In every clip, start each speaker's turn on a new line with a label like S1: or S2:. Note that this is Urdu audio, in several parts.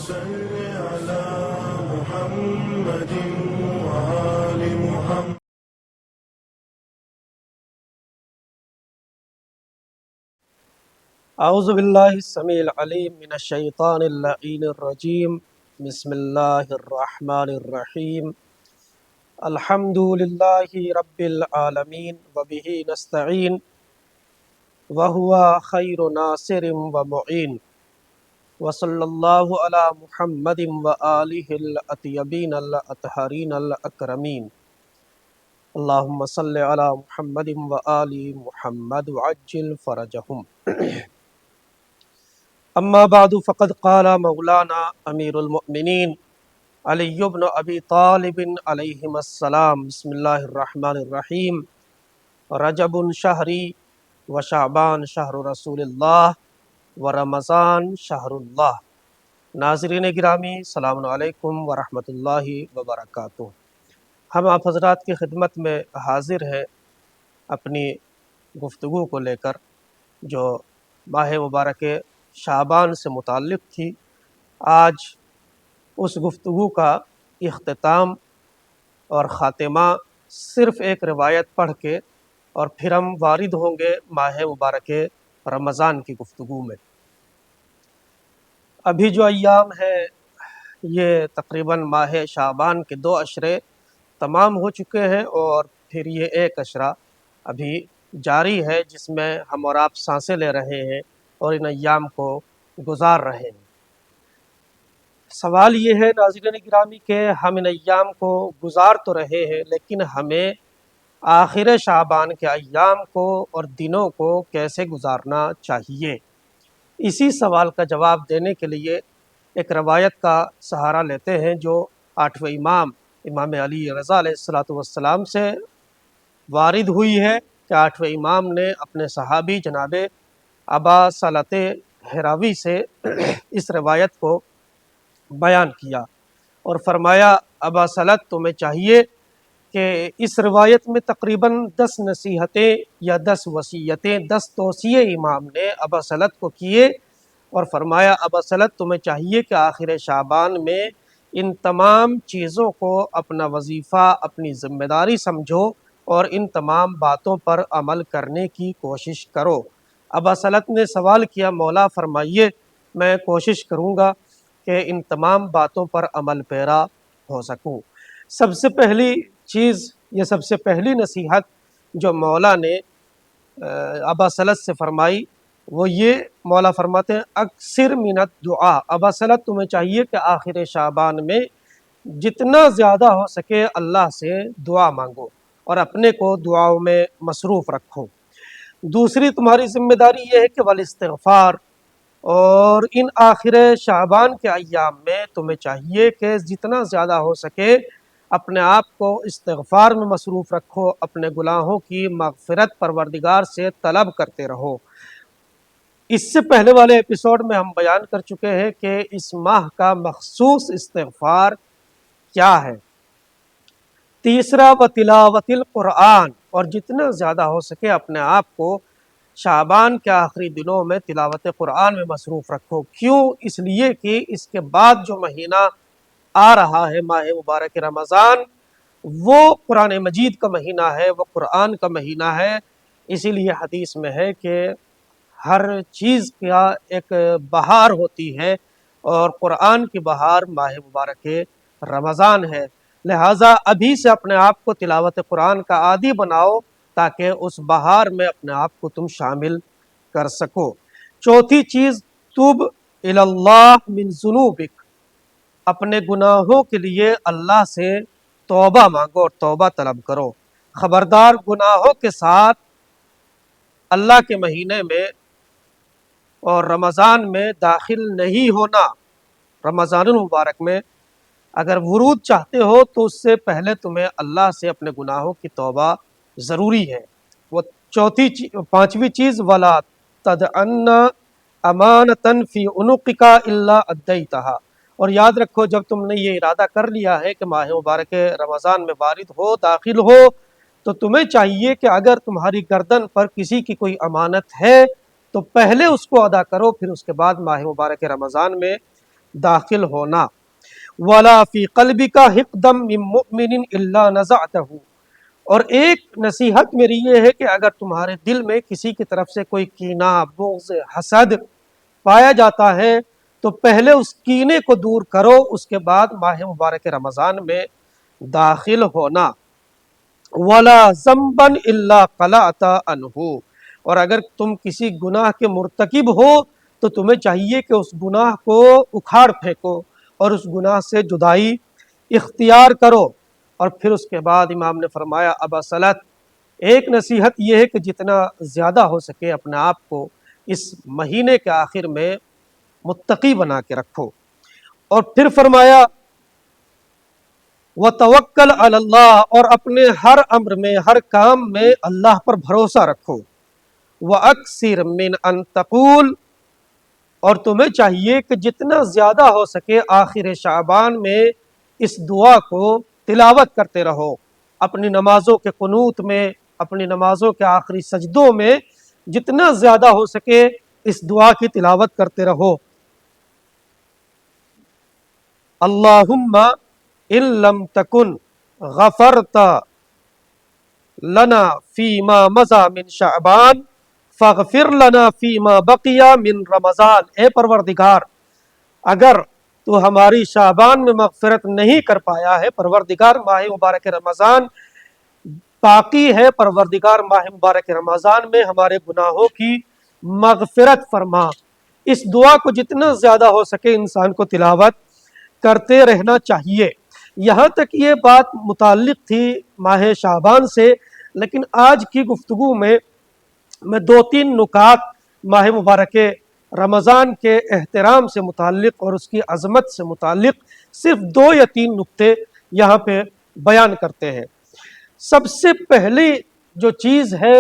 S1: صل على محمد وآل محمد.
S2: اعوذ باللہ السمیع العلیم من الشیطان اللعین الرجیم. بسم اللہ الرحمن الرحیم. الحمد للہ رب العالمین وبہ نستعین وہو خیر ناصر ومعین وصلی اللہ علی محمد وآلہ الاطیبین الاطہرین الاکرمین. اللہم صلی علی محمد وآل محمد وعجل فرجہم. اما بعد فقد قال مولانا امیر المؤمنین علی بن ابی طالب علیہم السلام. بسم اللہ الرحمن الرحیم. رجب شہری و شعبان شہر رسول اللہ و رمضان شہر اللہ. ناظرین گرامی، السلام علیکم ورحمۃ اللہ وبرکاتہ. ہم آپ حضرات کی خدمت میں حاضر ہیں اپنی گفتگو کو لے کر، جو ماہ مبارک شعبان سے متعلق تھی. آج اس گفتگو کا اختتام اور خاتمہ صرف ایک روایت پڑھ کے اور پھر ہم وارد ہوں گے ماہ مبارک رمضان کی گفتگو میں. ابھی جو ایام ہیں یہ تقریباً ماہ شعبان کے 2 عشرے تمام ہو چکے ہیں، اور پھر یہ ایک عشرہ ابھی جاری ہے جس میں ہم اور آپ سانسیں لے رہے ہیں اور ان ایام کو گزار رہے ہیں. سوال یہ ہے ناظرین گرامی کہ ہم ان ایام کو گزار تو رہے ہیں، لیکن ہمیں آخر شعبان کے ایام کو اور دنوں کو کیسے گزارنا چاہیے؟ اسی سوال کا جواب دینے کے لیے ایک روایت کا سہارا لیتے ہیں جو 8ویں امام علی رضا علیہ السلام سے وارد ہوئی ہے کہ 8ویں امام نے اپنے صحابی جناب ابا سلط ہراوی سے اس روایت کو بیان کیا اور فرمایا، ابا سلط تمہیں چاہیے کہ اس روایت میں تقریباً 10 نصیحتیں یا 10 وصیتیں، 10 توصیے امام نے ابا سلط کو کیے، اور فرمایا ابا سلط تمہیں چاہیے کہ آخر شعبان میں ان تمام چیزوں کو اپنا وظیفہ، اپنی ذمہ داری سمجھو اور ان تمام باتوں پر عمل کرنے کی کوشش کرو. ابا سلط نے سوال کیا، مولا فرمائیے، میں کوشش کروں گا کہ ان تمام باتوں پر عمل پیرا ہو سکوں. سب سے پہلی چیز، یہ سب سے پہلی نصیحت جو مولا نے ابا سلط سے فرمائی وہ یہ، مولا فرماتے ہیں اکثر من الدعاء. ابا سلط تمہیں چاہیے کہ آخر شعبان میں جتنا زیادہ ہو سکے اللہ سے دعا مانگو اور اپنے کو دعاؤں میں مصروف رکھو. دوسری تمہاری ذمہ داری یہ ہے کہ والاستغفار، اور ان آخر شعبان کے ایام میں تمہیں چاہیے کہ جتنا زیادہ ہو سکے اپنے آپ کو استغفار میں مصروف رکھو، اپنے گناہوں کی مغفرت پروردگار سے طلب کرتے رہو. اس سے پہلے والے ایپیسوڈ میں ہم بیان کر چکے ہیں کہ اس ماہ کا مخصوص استغفار کیا ہے. تیسرا وتلاوت القرآن، اور جتنا زیادہ ہو سکے اپنے آپ کو شعبان کے آخری دنوں میں تلاوت قرآن میں مصروف رکھو. کیوں؟ اس لیے کہ اس کے بعد جو مہینہ آ رہا ہے ماہ مبارک رمضان، وہ قرآن مجید کا مہینہ ہے، وہ قرآن کا مہینہ ہے. اسی لیے حدیث میں ہے کہ ہر چیز کا ایک بہار ہوتی ہے، اور قرآن کی بہار ماہ مبارک رمضان ہے. لہٰذا ابھی سے اپنے آپ کو تلاوت قرآن کا عادی بناؤ تاکہ اس بہار میں اپنے آپ کو تم شامل کر سکو. چوتھی چیز، توب الی اللہ من ذنوبک، اپنے گناہوں کے لیے اللہ سے توبہ مانگو اور توبہ طلب کرو. خبردار گناہوں کے ساتھ اللہ کے مہینے میں اور رمضان میں داخل نہیں ہونا. رمضان المبارک میں اگر ورود چاہتے ہو تو اس سے پہلے تمہیں اللہ سے اپنے گناہوں کی توبہ ضروری ہے. وہ پانچویں چیز، ولا تدعن امانۃ فی عنقک الا ادیتھا، اور یاد رکھو جب تم نے یہ ارادہ کر لیا ہے کہ ماہ مبارک رمضان میں وارد ہو، داخل ہو، تو تمہیں چاہیے کہ اگر تمہاری گردن پر کسی کی کوئی امانت ہے تو پہلے اس کو ادا کرو، پھر اس کے بعد ماہ مبارک رمضان میں داخل ہونا۔ وَلَا فِي قَلْبِكَ حِقْدًا مِّن مُؤْمِنٍ إِلَّا نَزَعْتَهُ، اور ایک نصیحت میری یہ ہے کہ اگر تمہارے دل میں کسی کی طرف سے کوئی کینہ، بغض، حسد پایا جاتا ہے تو پہلے اس کینے کو دور کرو، اس کے بعد ماہ مبارک رمضان میں داخل ہونا۔ وَلَا ذَنبًا إِلَّا قَلَعْتَ عَنْهُ، اور اگر تم کسی گناہ کے مرتکب ہو تو تمہیں چاہیے کہ اس گناہ کو اکھاڑ پھینکو اور اس گناہ سے جدائی اختیار کرو۔ اور پھر اس کے بعد امام نے فرمایا ابصلت، ایک نصیحت یہ ہے کہ جتنا زیادہ ہو سکے اپنے آپ کو اس مہینے کے آخر میں متقی بنا کے رکھو۔ اور پھر فرمایا وَتَوَكَّلْ عَلَى اللَّهِ، اور اپنے ہر امر میں، ہر کام میں اللہ پر بھروسہ رکھو۔ وَأَكْثِرْ مِنْ أَن تَقُولَ، اور تمہیں چاہیے کہ جتنا زیادہ ہو سکے آخر شعبان میں اس دعا کو تلاوت کرتے رہو، اپنی نمازوں کے قنوت میں، اپنی نمازوں کے آخری سجدوں میں جتنا زیادہ ہو سکے اس دعا کی تلاوت کرتے رہو۔ اللہم ان لم تکن غفرت لنا فیما مضی من شعبان فاغفر لنا فیما بقی من رمضان، اے پروردگار اگر تو ہماری شعبان میں مغفرت نہیں کر پایا ہے، پروردگار ماہ مبارک رمضان باقی ہے، پروردگار ماہ مبارک رمضان میں ہمارے گناہوں کی مغفرت فرما۔ اس دعا کو جتنا زیادہ ہو سکے انسان کو تلاوت کرتے رہنا چاہیے۔ یہاں تک یہ بات متعلق تھی ماہ شعبان سے، لیکن آج کی گفتگو میں دو تین نکات ماہ مبارک رمضان کے احترام سے متعلق اور اس کی عظمت سے متعلق صرف 2 یا 3 نکتے یہاں پہ بیان کرتے ہیں۔ سب سے پہلی جو چیز ہے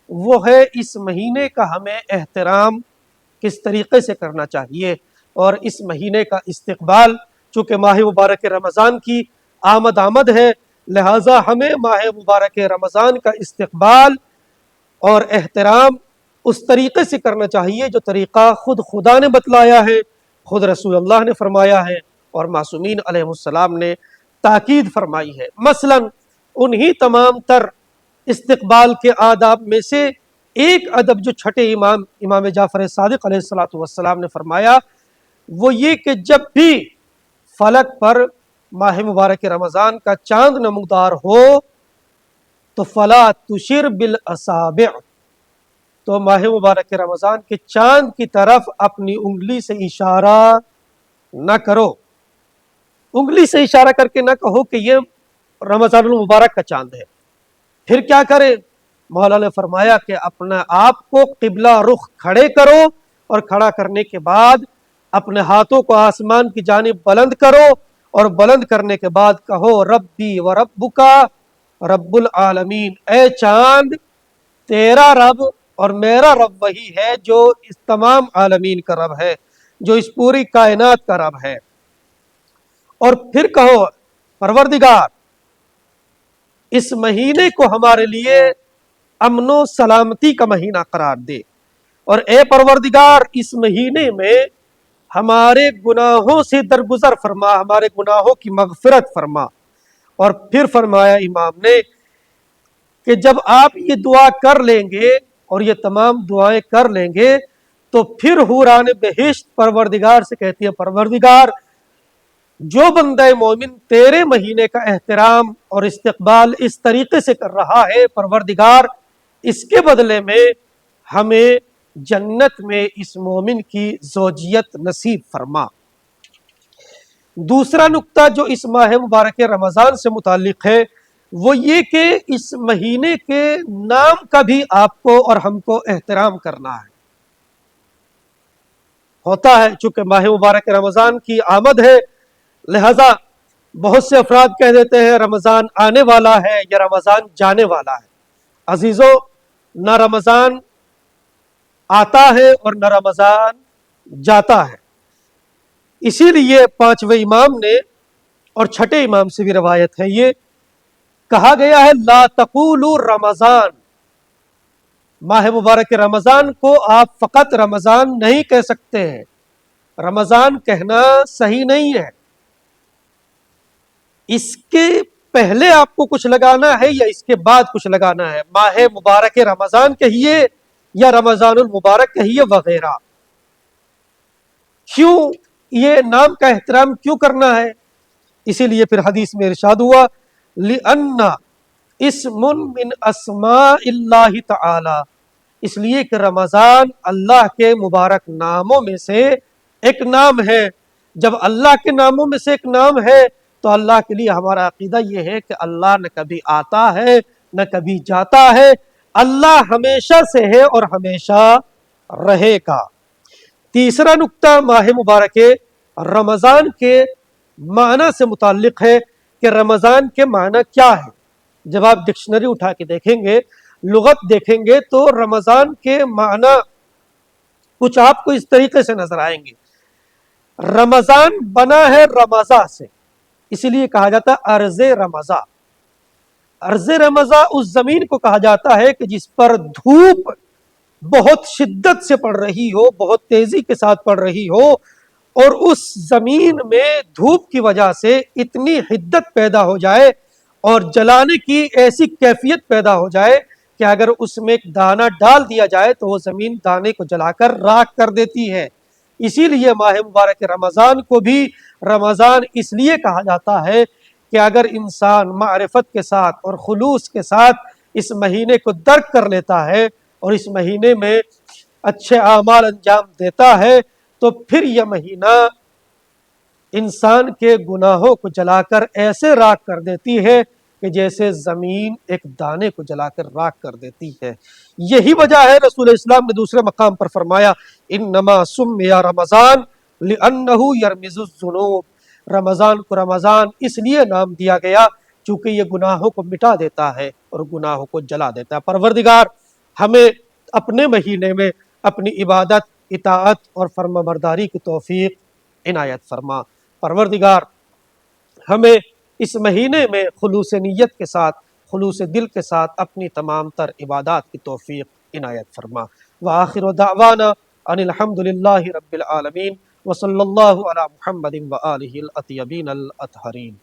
S2: وہ ہے اس مہینے کا ہمیں احترام کس طریقے سے کرنا چاہیے، اور اس مہینے کا استقبال، چونکہ ماہ مبارک رمضان کی آمد ہے، لہٰذا ہمیں ماہ مبارک رمضان کا استقبال اور احترام اس طریقے سے کرنا چاہیے جو طریقہ خود خدا نے بتلایا ہے، خود رسول اللہ نے فرمایا ہے اور معصومین علیہ السلام نے تاکید فرمائی ہے۔ مثلا انہی تمام تر استقبال کے آداب میں سے ایک ادب جو چھٹے امام جعفر صادق علیہ السلام نے فرمایا وہ یہ کہ جب بھی فلک پر ماہ مبارک رمضان کا چاند نمودار ہو تو فلا تشر بالاصابع، تو ماہ مبارک رمضان کے چاند کی طرف اپنی انگلی سے اشارہ نہ کرو، انگلی سے اشارہ کر کے نہ کہو کہ یہ رمضان المبارک کا چاند ہے۔ پھر کیا کرے؟ مولا نے فرمایا کہ اپنے آپ کو قبلہ رخ کھڑے کرو، اور کھڑا کرنے کے بعد اپنے ہاتھوں کو آسمان کی جانب بلند کرو، اور بلند کرنے کے بعد کہو ربی و ربکا رب العالمین، اے چاند تیرا رب اور میرا رب وہی ہے جو اس تمام عالمین کا رب ہے، جو اس پوری کائنات کا رب ہے۔ اور پھر کہو پروردگار اس مہینے کو ہمارے لیے امن و سلامتی کا مہینہ قرار دے، اور اے پروردگار اس مہینے میں ہمارے گناہوں سے درگزر فرما، ہمارے گناہوں کی مغفرت فرما۔ اور پھر فرمایا امام نے کہ جب آپ یہ دعا کر لیں گے اور یہ تمام دعائیں کر لیں گے تو پھر حوران بہشت پروردگار سے کہتی ہے پروردگار جو بندہ مومن تیرے مہینے کا احترام اور استقبال اس طریقے سے کر رہا ہے، پروردگار اس کے بدلے میں ہمیں جنت میں اس مومن کی زوجیت نصیب فرما۔ دوسرا نقطہ جو اس ماہ مبارک رمضان سے متعلق ہے وہ یہ کہ اس مہینے کے نام کا بھی آپ کو اور ہم کو احترام کرنا ہے۔ ہوتا ہے چونکہ ماہ مبارک رمضان کی آمد ہے، لہذا بہت سے افراد کہہ دیتے ہیں رمضان آنے والا ہے یا رمضان جانے والا ہے۔ عزیزو، نہ رمضان آتا ہے اور نہ رمضان جاتا ہے۔ اسی لیے 5ویں امام نے اور چھٹے امام سے بھی روایت ہے، یہ کہا گیا ہے لا تقولوا رمضان، ماہ مبارک رمضان کو آپ فقط رمضان نہیں کہہ سکتے ہیں، رمضان کہنا صحیح نہیں ہے. اس کے پہلے آپ کو کچھ لگانا ہے یا اس کے بعد کچھ لگانا ہے. ماہ مبارک رمضان کہیے یا رمضان المبارک کہیے وغیرہ. کیوں یہ نام کا احترام کیوں کرنا ہے؟ اسی لیے پھر حدیث میں ارشاد ہوا لِأَنَّ اسم من اسماء اللہ تعالی، اس لیے کہ رمضان اللہ کے مبارک ناموں میں سے ایک نام ہے. جب اللہ کے ناموں میں سے ایک نام ہے تو اللہ کے لیے ہمارا عقیدہ یہ ہے کہ اللہ نہ کبھی آتا ہے نہ کبھی جاتا ہے، اللہ ہمیشہ سے ہے اور ہمیشہ رہے گا. تیسرا نقطہ ماہ مبارک رمضان کے معنی سے متعلق ہے کہ رمضان کے معنی کیا ہے. جب آپ ڈکشنری اٹھا کے دیکھیں گے، لغت دیکھیں گے، تو رمضان کے معنی کچھ آپ کو اس طریقے سے نظر آئیں گے. رمضان بنا ہے رمضا سے، اسی لیے کہا جاتا ہے ارض رمضا. ارض رمضا اس زمین کو کہا جاتا ہے کہ جس پر دھوپ بہت شدت سے پڑ رہی ہو، بہت تیزی کے ساتھ پڑ رہی ہو، اور اس زمین میں دھوپ کی وجہ سے اتنی حدت پیدا ہو جائے اور جلانے کی ایسی کیفیت پیدا ہو جائے کہ اگر اس میں ایک دانہ ڈال دیا جائے تو وہ زمین دانے کو جلا کر راکھ کر دیتی ہے. اسی لیے ماہ مبارک رمضان کو بھی رمضان اس لیے کہا جاتا ہے کہ اگر انسان معرفت کے ساتھ اور خلوص کے ساتھ اس مہینے کو درک کر لیتا ہے اور اس مہینے میں اچھے اعمال انجام دیتا ہے تو پھر یہ مہینہ انسان کے گناہوں کو جلا کر ایسے راکھ کر دیتی ہے کہ جیسے زمین ایک دانے کو جلا کر راکھ کر دیتی ہے. یہی وجہ ہے رسول اسلام نے دوسرے مقام پر فرمایا انما سمی رمضان لأنہ یرمز الذنوب، رمضان کو رمضان اس لیے نام دیا گیا چونکہ یہ گناہوں کو مٹا دیتا ہے اور گناہوں کو جلا دیتا ہے. پروردگار ہمیں اپنے مہینے میں اپنی عبادت، اطاعت اور فرما برداری کی توفیق عنایت فرما. پروردگار ہمیں اس مہینے میں خلوص نیت کے ساتھ، خلوص دل کے ساتھ اپنی تمام تر عبادات کی توفیق عنایت فرما. وآخر دعوانا ان الحمد للہ رب العالمین وصلی اللہ علی محمد وآلہ الاطیبین الاطہرین.